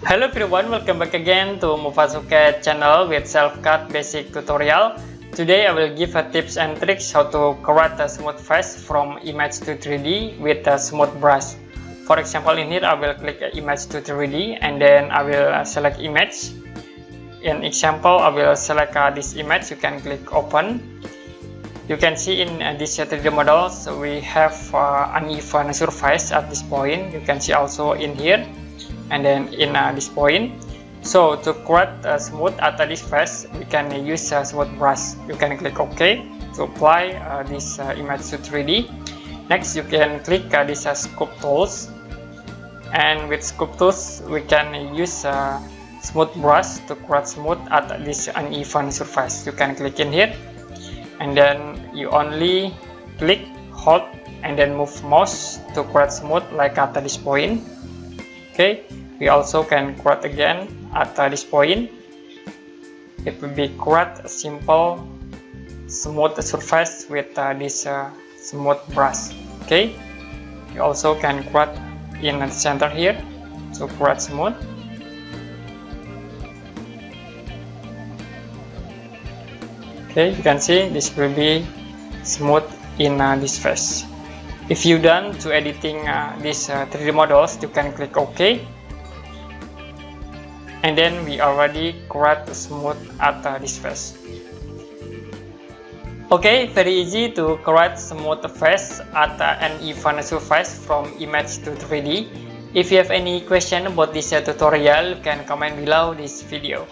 Hello everyone, welcome back again to Selfcad channel with Selfcad Basic tutorial. Today I will give a tips and tricks how to create a smooth face from image to 3D with a smooth brush. For example, in here I will click image to 3D and then I will select image. In example, I will select this image. You can click open. You can see in this 3D models we have uneven surface at this point. You can see also in here and then in this point. So to create a smooth at this face, we can use a smooth brush. You can click OK to apply this image to 3D. Next, you can click this Sculpt tools, and with Sculpt tools we can use smooth brush to create smooth at this uneven surface. You can click in here and then you only click, hold and then move mouse to create smooth like at this point. Okay, we also can create again at this point. It will be create a simple smooth surface with this smooth brush. Okay, you also can create in the center here to create smooth. Okay, you can see this will be smooth in this face. If you done to editing these 3D models, you can click OK, and then we already create smooth at this face. Okay, very easy to create smooth face at an even surface from image to 3D. If you have any question about this tutorial, you can comment below this video.